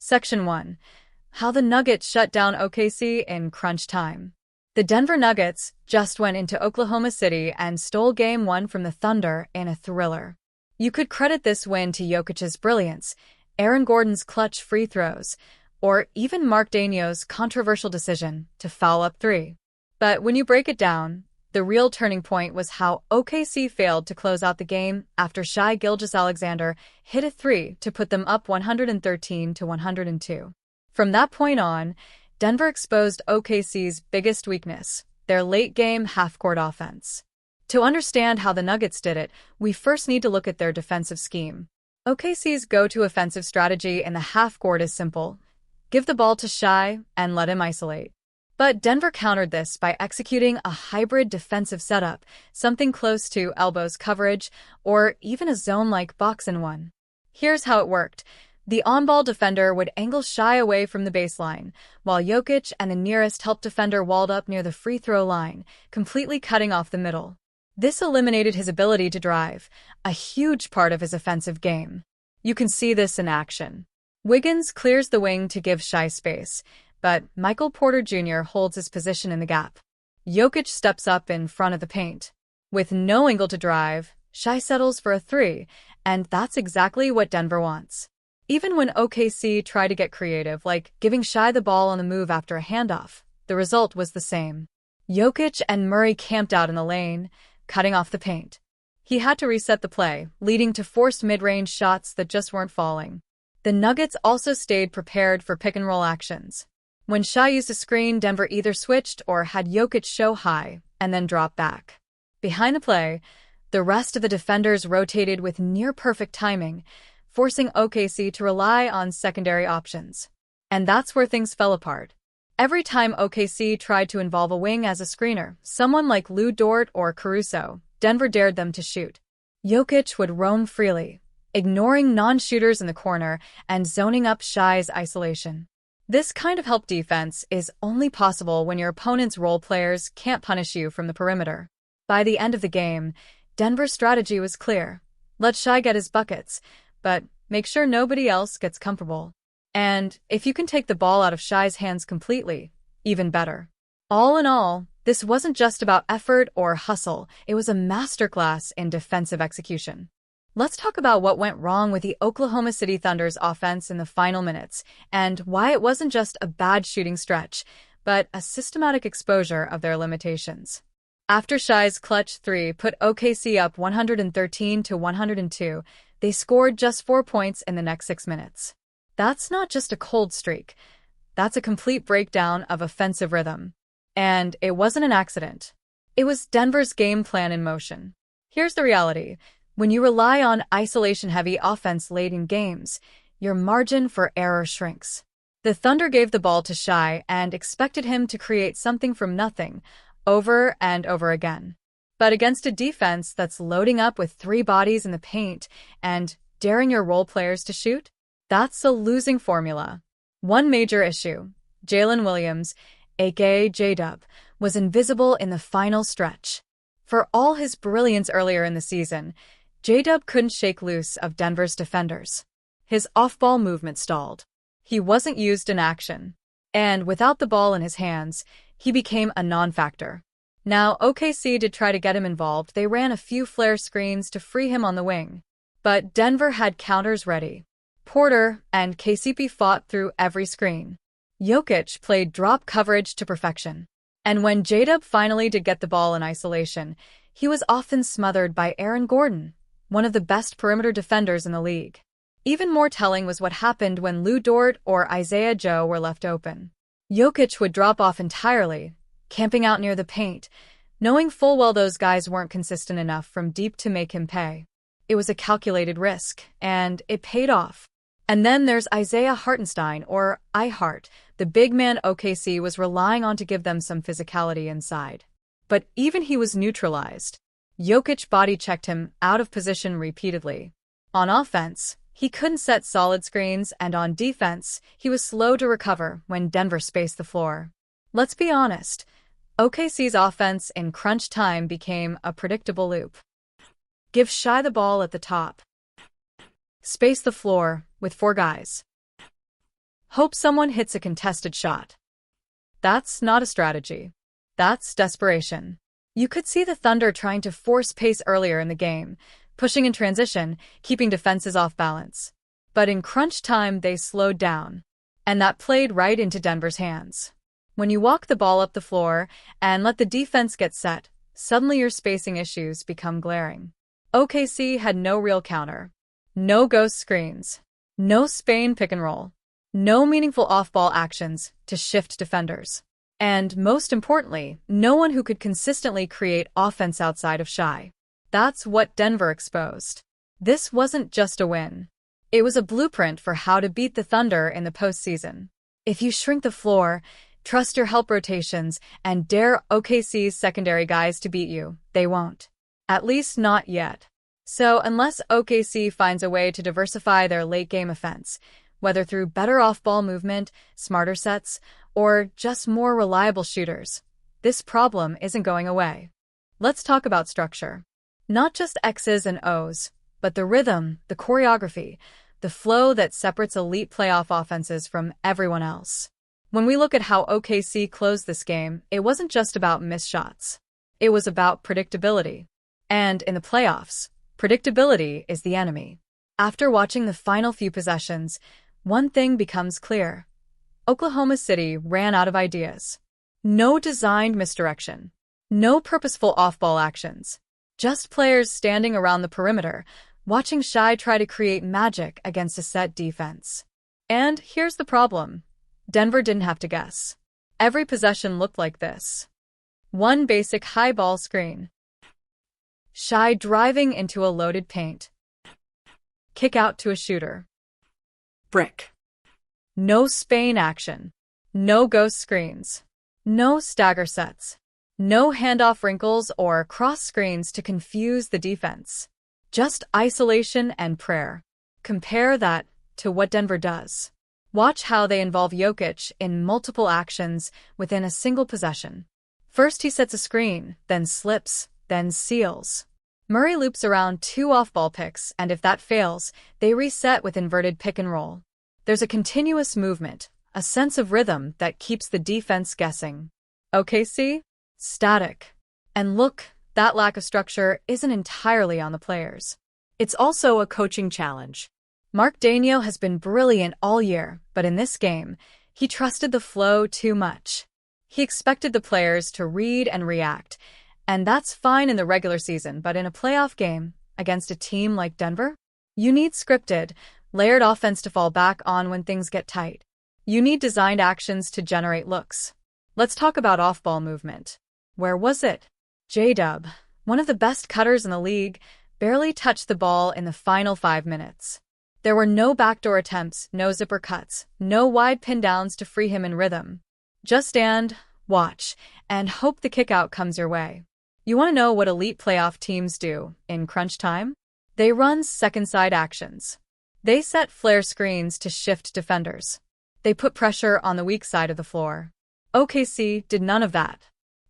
Section 1. How the Nuggets shut down OKC in crunch time. The Denver Nuggets just went into Oklahoma City and stole Game 1 from the Thunder in a thriller. You could credit this win to Jokic's brilliance, Aaron Gordon's clutch free throws, or even Mark Daigneault's controversial decision to foul up three. But when you break it down, the real turning point was how OKC failed to close out the game after Shai Gilgeous-Alexander hit a three to put them up 113-102. From that point on, Denver exposed OKC's biggest weakness, their late-game half-court offense. To understand how the Nuggets did it, we first need to look at their defensive scheme. OKC's go-to offensive strategy in the half-court is simple: give the ball to Shai and let him isolate. But Denver countered this by executing a hybrid defensive setup, something close to elbows coverage, or even a zone-like box-and-one. Here's how it worked. The on-ball defender would angle Shai away from the baseline, while Jokic and the nearest help defender walled up near the free throw line, completely cutting off the middle. This eliminated his ability to drive, a huge part of his offensive game. You can see this in action. Wiggins clears the wing to give Shai space, but Michael Porter Jr. holds his position in the gap. Jokic steps up in front of the paint. With no angle to drive, Shai settles for a three, and that's exactly what Denver wants. Even when OKC tried to get creative, like giving Shai the ball on the move after a handoff, the result was the same. Jokic and Murray camped out in the lane, cutting off the paint. He had to reset the play, leading to forced mid-range shots that just weren't falling. The Nuggets also stayed prepared for pick-and-roll actions. When Shai used a screen, Denver either switched or had Jokic show high and then drop back. Behind the play, the rest of the defenders rotated with near-perfect timing, forcing OKC to rely on secondary options. And that's where things fell apart. Every time OKC tried to involve a wing as a screener, someone like Lou Dort or Caruso, Denver dared them to shoot. Jokic would roam freely, ignoring non-shooters in the corner and zoning up Shai's isolation. This kind of help defense is only possible when your opponent's role players can't punish you from the perimeter. By the end of the game, Denver's strategy was clear. Let Shai get his buckets, but make sure nobody else gets comfortable. And if you can take the ball out of Shai's hands completely, even better. All in all, this wasn't just about effort or hustle, it was a masterclass in defensive execution. Let's talk about what went wrong with the Oklahoma City Thunder's offense in the final minutes, and why it wasn't just a bad shooting stretch, but a systematic exposure of their limitations. After Shai's clutch three put OKC up 113-102, they scored just 4 points in the next 6 minutes. That's not just a cold streak. That's a complete breakdown of offensive rhythm. And it wasn't an accident. It was Denver's game plan in motion. Here's the reality. When you rely on isolation-heavy offense late in games, your margin for error shrinks. The Thunder gave the ball to Shai and expected him to create something from nothing, over and over again. But against a defense that's loading up with 3 bodies in the paint and daring your role players to shoot, that's a losing formula. One major issue: Jalen Williams, aka J-Dub, was invisible in the final stretch. For all his brilliance earlier in the season, J-Dub couldn't shake loose of Denver's defenders. His off-ball movement stalled. He wasn't used in action. And without the ball in his hands, he became a non-factor. Now, OKC did try to get him involved. They ran a few flare screens to free him on the wing. But Denver had counters ready. Porter and KCP fought through every screen. Jokic played drop coverage to perfection. And when J-Dub finally did get the ball in isolation, he was often smothered by Aaron Gordon, one of the best perimeter defenders in the league. Even more telling was what happened when Lou Dort or Isaiah Joe were left open. Jokic would drop off entirely, camping out near the paint, knowing full well those guys weren't consistent enough from deep to make him pay. It was a calculated risk, and it paid off. And then there's Isaiah Hartenstein, or I-Hart, the big man OKC was relying on to give them some physicality inside. But even he was neutralized. Jokic body-checked him out of position repeatedly. On offense, he couldn't set solid screens, and on defense, he was slow to recover when Denver spaced the floor. Let's be honest, OKC's offense in crunch time became a predictable loop. Give Shai the ball at the top. Space the floor with 4 guys. Hope someone hits a contested shot. That's not a strategy. That's desperation. You could see the Thunder trying to force pace earlier in the game, pushing in transition, keeping defenses off balance. But in crunch time, they slowed down. And that played right into Denver's hands. When you walk the ball up the floor and let the defense get set, suddenly your spacing issues become glaring. OKC had no real counter. No ghost screens. No Spain pick and roll. No meaningful off-ball actions to shift defenders. And most importantly, no one who could consistently create offense outside of Shy. That's what Denver exposed. This wasn't just a win. It was a blueprint for how to beat the Thunder in the postseason. If you shrink the floor, trust your help rotations, and dare OKC's secondary guys to beat you, they won't. At least not yet. So unless OKC finds a way to diversify their late-game offense, whether through better off-ball movement, smarter sets, or just more reliable shooters, this problem isn't going away. Let's talk about structure. Not just X's and O's, but the rhythm, the choreography, the flow that separates elite playoff offenses from everyone else. When we look at how OKC closed this game, it wasn't just about missed shots. It was about predictability. And in the playoffs, predictability is the enemy. After watching the final few possessions, one thing becomes clear. Oklahoma City ran out of ideas. No designed misdirection. No purposeful off-ball actions. Just players standing around the perimeter, watching Shy try to create magic against a set defense. And here's the problem. Denver didn't have to guess. Every possession looked like this. One basic high ball screen. Shy driving into a loaded paint. Kick out to a shooter. Brick. No Spain action. No ghost screens. No stagger sets. No handoff wrinkles or cross screens to confuse the defense. Just isolation and prayer. Compare that to what Denver does. Watch how they involve Jokic in multiple actions within a single possession. First he sets a screen, then slips, then seals. Murray loops around 2 off-ball picks, and if that fails, they reset with inverted pick and roll. There's a continuous movement, a sense of rhythm that keeps the defense guessing. OKC? Static. And look, that lack of structure isn't entirely on the players. It's also a coaching challenge. Mark Daigneault has been brilliant all year, but in this game, he trusted the flow too much. He expected the players to read and react, and that's fine in the regular season, but in a playoff game, against a team like Denver, you need scripted, layered offense to fall back on when things get tight. You need designed actions to generate looks. Let's talk about off-ball movement. Where was it? J-Dub, one of the best cutters in the league, barely touched the ball in the final 5 minutes. There were no backdoor attempts, no zipper cuts, no wide pin downs to free him in rhythm. Just stand, watch, and hope the kickout comes your way. You want to know what elite playoff teams do in crunch time? They run second-side actions. They set flare screens to shift defenders. They put pressure on the weak side of the floor. OKC did none of that.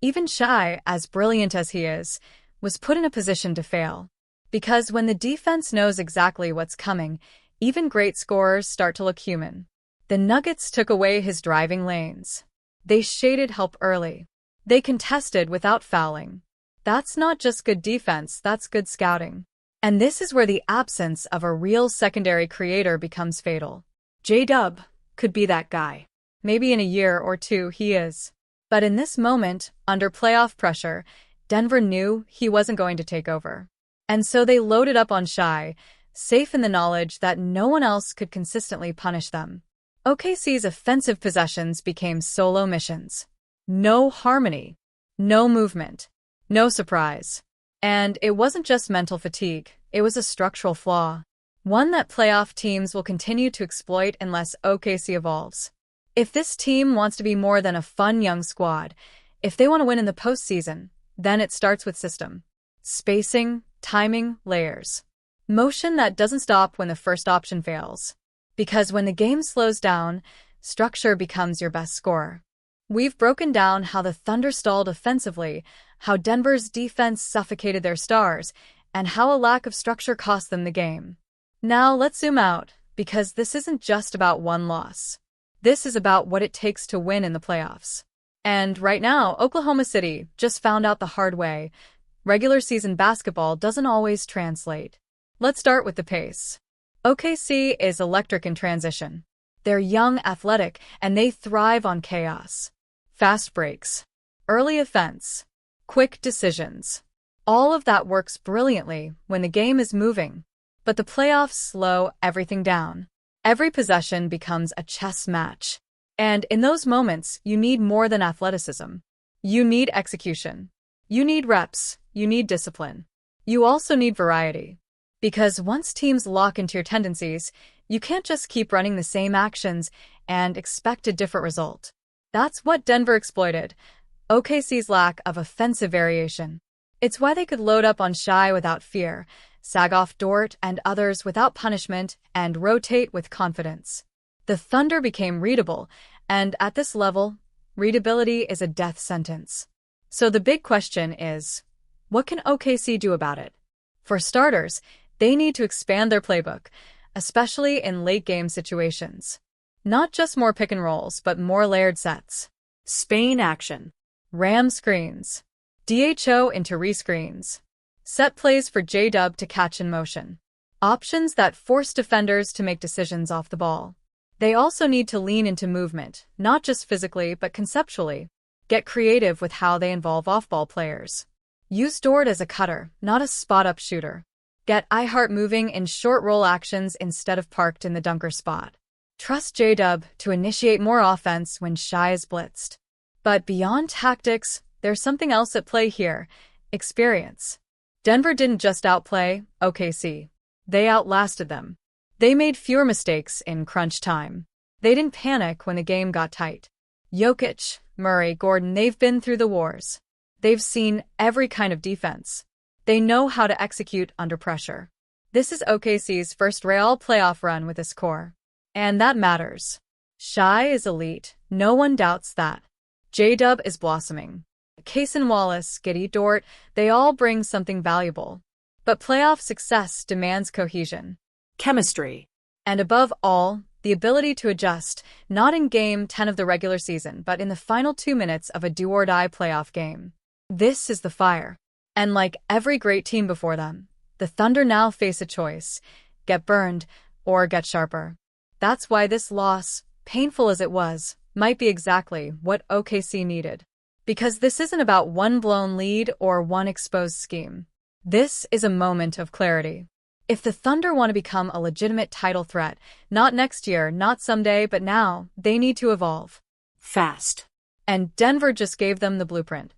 Even Shy, as brilliant as he is, was put in a position to fail. Because when the defense knows exactly what's coming, even great scorers start to look human. The Nuggets took away his driving lanes. They shaded help early. They contested without fouling. That's not just good defense, that's good scouting. And this is where the absence of a real secondary creator becomes fatal. J-Dub could be that guy. Maybe in a year or two he is. But in this moment, under playoff pressure, Denver knew he wasn't going to take over. And so they loaded up on Shy, safe in the knowledge that no one else could consistently punish them. OKC's offensive possessions became solo missions. No harmony. No movement. No surprise. And it wasn't just mental fatigue, it was a structural flaw. One that playoff teams will continue to exploit unless OKC evolves. If this team wants to be more than a fun young squad, if they want to win in the postseason, then it starts with system. Spacing, timing, layers. Motion that doesn't stop when the first option fails. Because when the game slows down, structure becomes your best scorer. We've broken down how the Thunder stalled offensively, how Denver's defense suffocated their stars, and how a lack of structure cost them the game. Now let's zoom out, because this isn't just about one loss. This is about what it takes to win in the playoffs. And right now, Oklahoma City just found out the hard way. Regular season basketball doesn't always translate. Let's start with the pace. OKC is electric in transition. They're young, athletic, and they thrive on chaos. Fast breaks, early offense, quick decisions. All of that works brilliantly when the game is moving. But the playoffs slow everything down. Every possession becomes a chess match. And in those moments, you need more than athleticism. You need execution. You need reps. You need discipline. You also need variety. Because once teams lock into your tendencies, you can't just keep running the same actions and expect a different result. That's what Denver exploited, OKC's lack of offensive variation. It's why they could load up on Shai without fear, sag off Dort and others without punishment, and rotate with confidence. The Thunder became readable, and at this level, readability is a death sentence. So the big question is, what can OKC do about it? For starters, they need to expand their playbook, especially in late-game situations. Not just more pick and rolls, but more layered sets. Spain action. Ram screens. DHO into rescreens. Set plays for J-Dub to catch in motion. Options that force defenders to make decisions off the ball. They also need to lean into movement, not just physically but conceptually. Get creative with how they involve off-ball players. Use Dort as a cutter, not a spot-up shooter. Get iHeart moving in short roll actions instead of parked in the dunker spot. Trust J-Dub to initiate more offense when Shai is blitzed. But beyond tactics, there's something else at play here: experience. Denver didn't just outplay OKC. They outlasted them. They made fewer mistakes in crunch time. They didn't panic when the game got tight. Jokic, Murray, Gordon, they've been through the wars. They've seen every kind of defense. They know how to execute under pressure. This is OKC's first real playoff run with this core. And that matters. Shai is elite, no one doubts that. J-Dub is blossoming. Cason Wallace, Giddey, Dort, they all bring something valuable. But playoff success demands cohesion. Chemistry. And above all, the ability to adjust, not in Game 10 of the regular season, but in the final 2 minutes of a do-or-die playoff game. This is the fire. And like every great team before them, the Thunder now face a choice: get burned or get sharper. That's why this loss, painful as it was, might be exactly what OKC needed. Because this isn't about one blown lead or one exposed scheme. This is a moment of clarity. If the Thunder want to become a legitimate title threat, not next year, not someday, but now, they need to evolve. Fast. And Denver just gave them the blueprint.